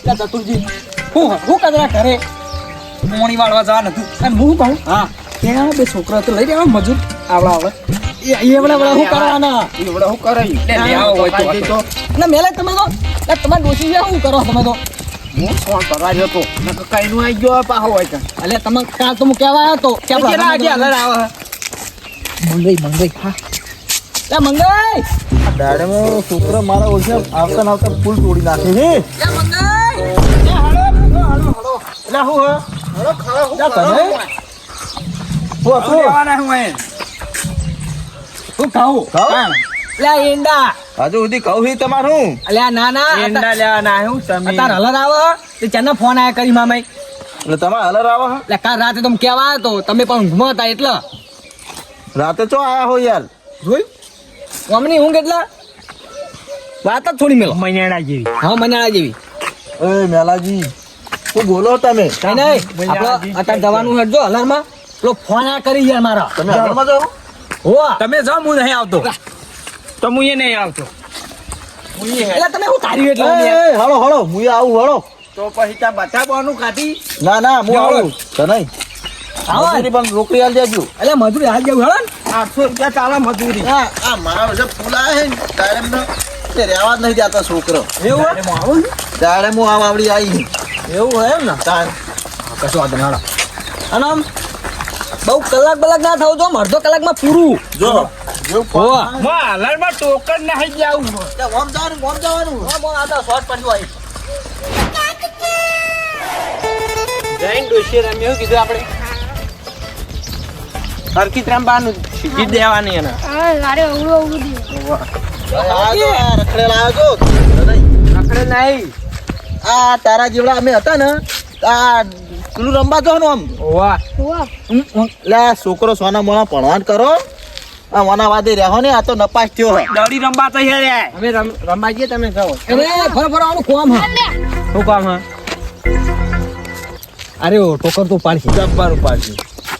ચતુરજી હું કદરા ઘરે મોણી વાળવા જવા નથી અને હું કહું હા ત્યાં બે છોકરા તો લઈ રહ્યા મજૂર આવડા એવડા શું કરવાના એવડા શું કરે તો ના મેલે તમે તો તમારે ડોસી છે શું કરો તમે તો હું ફોન કરવા જતો કઈ નું આવી ગયો પાહો હોય છે એટલે તમે કાલ તો હું કહેવા આવ્યો તો કે આગળ આવે મંગઈ હા લે મંગઈ દાડેમાં છોકરા મારા ઓછા આવતા ફૂલ તોડી નાખે છે લે મંગઈ એટલે હું હળો ખાવા હું ખાવું લે ઈંડા હજુ સુધી કહું છું તમારું અલ્યા ના ના એંડા લેવા ના હું અત્યારે હલર આવે તે ચાનો ફોન આયા કરી મામાઈ એટલે તમારે હલર આવો એટલે કાલ રાતે તમે કેવા આવ્યો તો તમે પણ ઊંઘમાં હતા એટલે રાતે ચો આયા હો યાર જોયું અમની ઊંઘ એટલે વાત જ થોડી મેલો મૈયાણા જેવી હા મનાળા જેવી એ મેલાજી શું બોલો તમે કઈ નહીં આપણે અત્યારે જવાનું હેડજો હલરમાં પેલો ફોન આયા કરી યાર મારા તમે હલરમાં જાઓ હોવા તમે જાઓ હું નહીં આવતો તો હું એ નહીં આવતો એટલે તમે હું તારી એટલે હળો હળો હું આવું હળો તો પછી ત્યાં બચાવવાનું કાઢી ના ના હું આવું તો નહીં મજૂરી પણ રોકડી આલ દેજો એટલે મજૂરી હાલ જેવું હેડો 800 રૂપિયા ચાલે મજૂરી આ મારા જે ફૂલા હે ને ડાયરેક્ટ તે રહેવા જ નહીં દેતા છોકરો એવું આવું ડાયરેક્ટ હું આવડી આવી એવું હોય એમ ને તાન કશું વાંધો ના અને આમ બહુ કલાક ના થવું જો અડધો કલાકમાં પૂરું જો જો હોવા હાલરમાં ટોકન નહીં જાવું ઓમ જવાનું આ તો શોર્ટ પડ્યું આવી જૈન ડોશી રમ્યો કીધું આપણે હરકીત રમવાનું શીખી દેવાની એને રખડેલા આવ્યો છો રખડે નહીં આ તારા જેવડા અમે હતા ને આ પેલું રમવા જો ને આમ વાહ લે છોકરો સોના મોના ભણવાન કરો આ મોના વાદે રહ્યો ને આ તો નપાસ થયો દડી રમવા તો યાર અમે રમવા જઈએ તમે જાઓ અરે ફરો આનું કોમ હા શું કામ હા અરે ઓ ટોકર તો પાડશે જબ્બર ઉપાડશે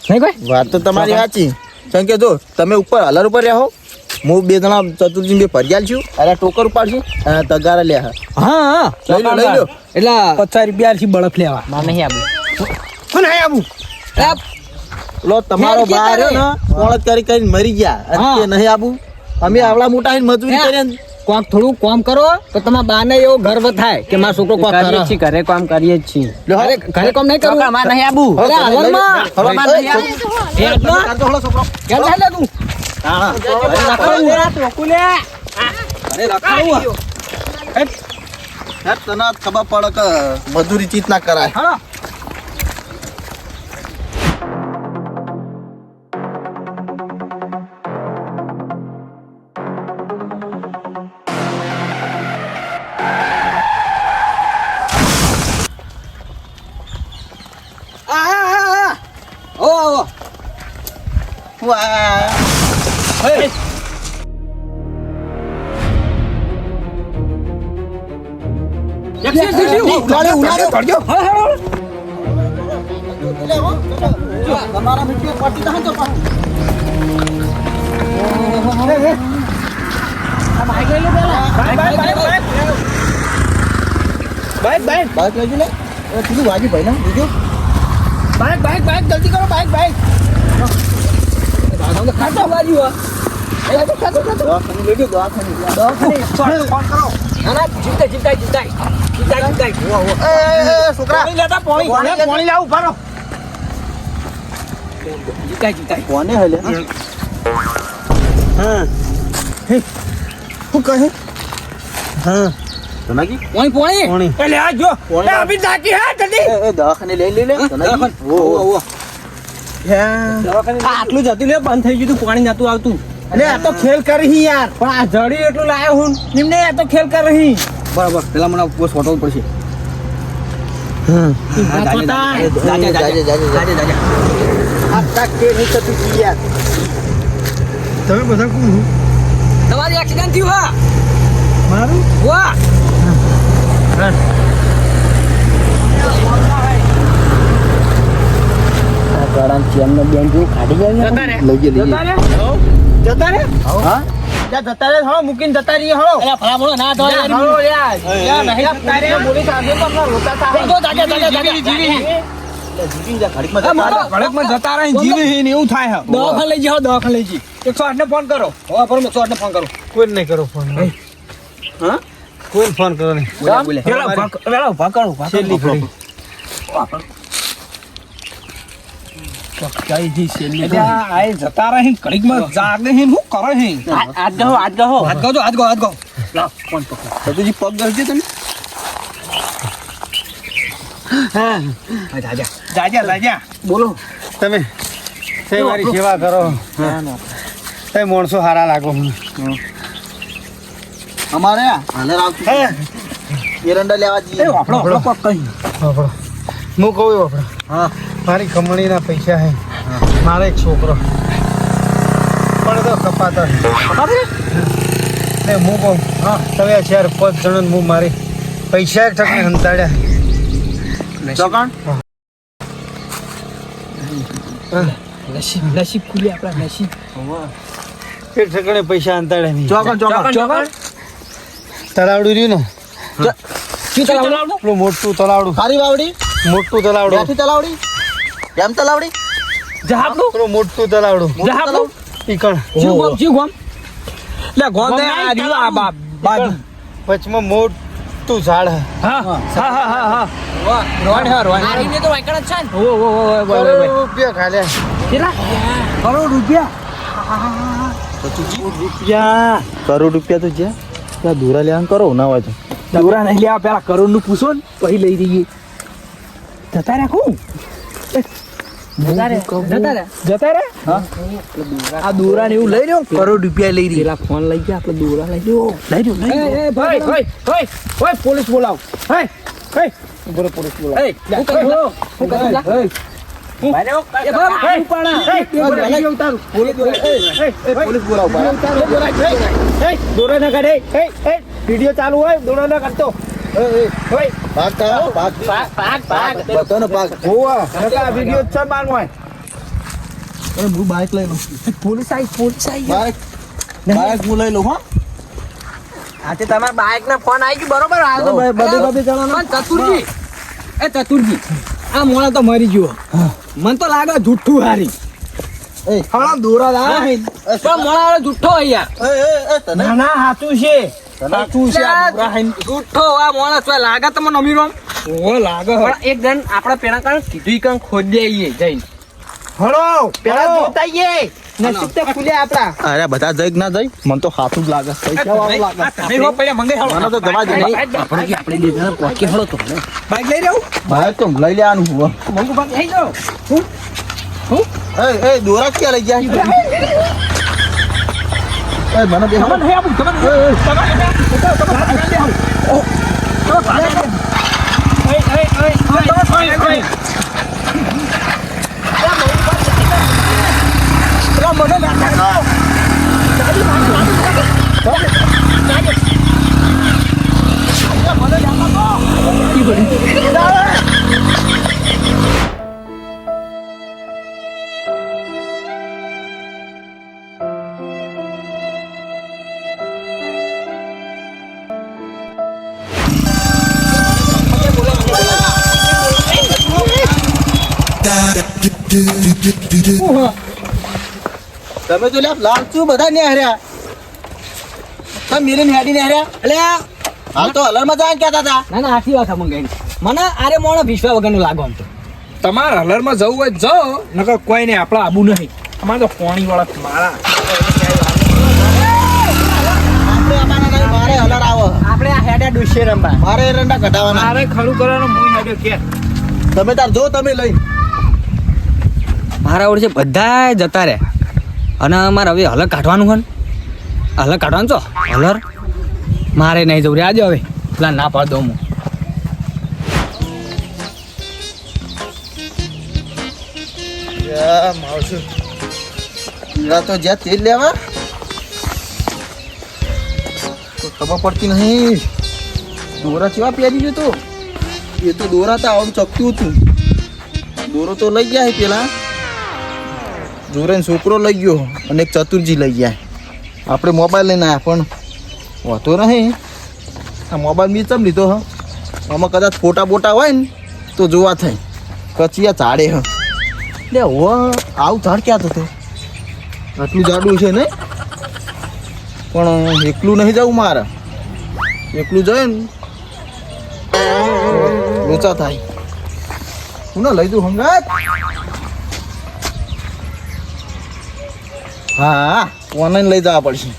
નહીં ભાઈ વાત તો તમારી સાચી કેમ કે જો તમે ઉપર હલર ઉપર રહો હું બે જણા ચતુર્જી બે ફરિયાલ છું અરે ટોકર ઉપાડશું અને તગારા લે હા લઈ લો એટલે 50 રૂપિયા થી બળફ લેવા ના નહીં આવું શું નહીં આવું લો તમારો ફેર બહાર કેતા ને કોણ કરીને મરી ગયા અને હા. તે નહીં આબુ અમે આવડા મોટા થઈને મજૂરી હે. કરીને કોક થોડું કામ કરો તો તમારા બાને એવો ગર્વ થાય કે મારો છોકરો કોક કરે છે ઘરે કામ કરીએ જ છીએ લ્યો, અરે ઘરે કામ નહીં કરવું અમારે નહીં આવું અરે લઈ લો. હાલમાં હવે અમારે નહીં એ, આવું. છોકરો. કાઢો હળો છોકરો. કેમ થાય લે તું હા. અરે રખાવું હે, તને ખબર પડે કે મજૂરી ચીત ના કરાય હા વાહ. તમારા મીઠી પટી ના તો બાઈક લેજો ને એ પેલું વાજી ભાઈ ના બીજું બાઈક જલ્દી કરો બાઈક ખાતો બાજુ દવાખાને લેજો દવાખાને ના ના જીવતાય એ છોકરા લેતા પોણી લાવું ભરો જીવતાય કોને હલે હા શું કહે હા તનાજી પોણી એટલે આ જો પોણી લાવ. અભી તાકી હા જલ્દી એ દવાખાને લઈ લે તનાજી ઓ આટલું જતું લે બંધ થઈ ગયું પાણી નતું આવતું અરે આ તો ખેલ કરી યાર પણ આ જડી એટલું લાયો હું નિમને આ તો ખેલ કરી બરાબર પેલા મને બસ ફોટો પડશે તમે બધા કોણ તમારી એક્સિડન્ટ થયું હા મારું વાહ ગાડા ચેન નો બેન જેવું ખાડી જાય જતા રે. લઈએ જતા રે. જતા રે હા ત્યાં જતા રે હળો મૂકીને જતા રહીએ હળો અલ્યા ભલા મોણો ના ધોય યાર. હળો યાર નહીં જતા રે પોલીસ આવે તો આપણે રોતા થાય તો જાગે, જાગે, જાગે. જીવી જા ઘડીકમાં હા, જતા મોટો. રહે. કડકમાં જતા રહી જીવે હે ને એવું થાય હે દવાખાને લઈ જાઓ, દવાખાને લઈ જઈ. 108 ને ફોન કરો હોવા પર 108 ને ફોન કરો. કોઈ નહીં કરો ફોન હા? કોઈ ફોન કરો નહીં બોલ્યા, બોલ્યા. વેલા ઉભા કરો છેલ્લી ઘડી કઈ જી છેલ્લી અલ્યા, આ જતા રહી ઘડીકમાં જાગે હે ને શું કરે હે? આજ ગો હાથ ગાજો, હાથ ગાઓ, હાથ ગાઓ. લાવ, ફોન પકડો. સતુજી પગ ગળજો તમે હા હા, જા, જા. જાજા જાજા બોલો. તમે તે મારી સેવા કરો તે માણસો હારા લાગો અમારે હાલર આવતું હે એરંડા લેવા એ જઈએ વાપરો, વાપરો, કોક કહી. બાપડો હું કહું બાપડો હા મારી કમણીના પૈસા હે મારો એક છોકરો પણ તો કપાતો ને હું કહું હા તમે 4-5 જણ હું મારી પૈસા એક ટકને હંતાડ્યા ચોકણ નસીબ, નસીબ ખુલી આપણા નસીબ. એક ટકને પૈસા હંતાડ્યા નહીં ચોકણ ચોકણ તલાવડું રહ્યું ને શું ચલાવવાનું? પેલું મોટું તલાવડું ખારી વાવડી મોટું તલાવડું ત્યાંથી તલાવડી એમ તલાવડી જહાપનું? પેલું મોટું તલાવડું જહાપનું? ઈકણ શું ગોમ, શું ગોમ? લે, ગોમ ને આ રહ્યું આ બાજુ. વચમાં મોટું ઝાડ હે હા, હા, હા, હા, હા. રોડ હે, રોડ. ઓ, ઓ, ઓ, ઓ, ઓ, ઓ, ઓ. રૂપિયા ખાલ્યા કેટલા? કરોડ રૂપિયા? રૂપિયા કરોડ રૂપિયા તો જ્યાં ત્યાં દોરા લેવાનું કરો ના હોય તો દોરા નહીં લેવા, પેલા કરોડ નું પૂછો ને પછી લઈ દઈએ. જતા રાખું જતા રે હા. આ દોરા ને એવું લઈ લ્યો, કરોડ રૂપિયા લઈ રહી. પેલા ફોન લઈ ગયા, આપણે દોરા લઈ લ્યો. લઈ લ્યો. પોલીસ બોલાવ. પોલીસ બોલાવ. દોરા ના કાઢે. વિડીયો ચાલુ હોય, દોરા ના કાઢતો. ભાગ કરા ભાગ બધાનો ભાગ વિડીયો છે મારું હોય હું બાઇક લઈ લઉં પોલીસ આવી. બાઇક હું લઈ લઉં હા આજે તમારા બાઇક ના ફોન આવી ગયો બરોબર. બધે જણાનો ચતુરજી, એ ચતુરજી, આ મોણા તો મરી ગયો. મને તો લાગે જુઠ્ઠું હારી. એ હમણાં દોરા લાવે પણ મોણા વાળો જુઠ્ઠો હોય યાર. તને ના ના સાચું છે સાચું છે આ દોરા હાઈન. જુઠ્ઠો આ મોણા તો લાગે તમને અમીરો. ઓ લાગે પણ એક જણ આપણે પેલા કાં કીધું કાં ખોદી આવીએ જઈને. હળો પેલા જોતા આઈએ નસીબ તો ખુલ્યા આપડા અરે બધા જઈ ના જઈ મને તો હાથું જ લાગે પૈસા વાળું લાગે તમે હો પહેલા મંગાઈ હાલો. મને તો જવા દે નહીં. આપણે બે જણા પોકે હળો તો બાઈક લઈ રહ્યો બાઇક તો લઈ લેવાનું હું મંગુ બાઈક લઈ જાઓ. એ દોરા ક્યાં લઈ ગયા એ મને બે ખબર નહીં આપું, ખબર નહીં. તમે તો લ્યા લાલચુ બધા ને હાર્યા તમે મેરે ને હેડી ને હાર્યા એટલે હાલ તો હલરમાં જવાનું કહેતા હતા ના ના આખી વાત મંગાઈ. મને આરે મોણો વિશ્વા વગરનું લાગો આમ તો. તમારે હલરમાં જવું હોય જાઓ, નકર કોઈ નહીં, આપણા આબુ નહીં. અમારે તો પોણી વાળા મારા આપણે આમાંના નહીં, મારે હલર આવો આપણે આ હેડા ડુશે રંબા. મારે એરંડા કઢાવવાના મારે ખરું કરવાનું હું હેડ્યો કે તમે તાર જો તમે લઈ મારા ઓળશે બધા જતા રહ્યા અને મારે હવે હલર કાઢવાનું હોય ને. હલર કાઢવાનું છો હલર મારે નહીં જવું રે આજે હવે પેલા ના પાડ દઉં હું. માવશું પીળા તો જ્યાં તેલ લેવા તો ખબર પડતી નહીં. દોરા કેવા પહેરી ગયો તો એ તો દોરા તો આમ ચકતું હતું. દોરો તો લઈ ગયા છે પેલા જોરેન છોકરો લઈ ગયો અને એક ચતુરજી લઈ ગયા. આપણે મોબાઈલ લઈને આવ્યા પણ વાંધો નહીં. આ મોબાઈલ બી ચમ લીધો હ આમાં કદાચ ફોટા બોટા હોય ને તો જોવા થાય. કચિયા ઝાડે હ લે હો આવું ઝાડ ક્યાં થતું આટલું જાડું છે નહીં પણ એકલું નહીં જવું મારે. એકલું જાય ને લોચા થાય. હું ના લઈ દઉં હંગાત. હા ઓનલાઈન લઈ જવા પડશે.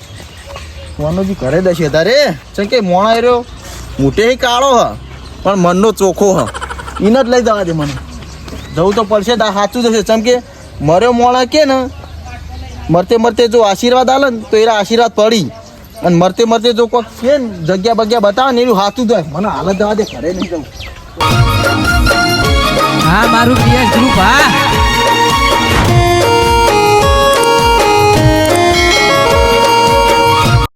ઓનોજી ઘરે દશે તારે ચમ કે મોણા રહ્યો મોટે કાળો હ પણ મનનો ચોખ્ખો હ. એને જ લઈ જવા દે મને. જવું તો પડશે સાચું જશે ચમ કે મર્યો મોણા કે ને મરતે મરતે જો આશીર્વાદ આલે ને તો એના આશીર્વાદ પડી અને મરતે મરતે જો કોઈ કે ને જગ્યા બગ્યા બતાવે ને એનું હાથું જાય. મને હાલત જવા દે ઘરે નહીં જવું. હા મારું PS ગ્રુપ હા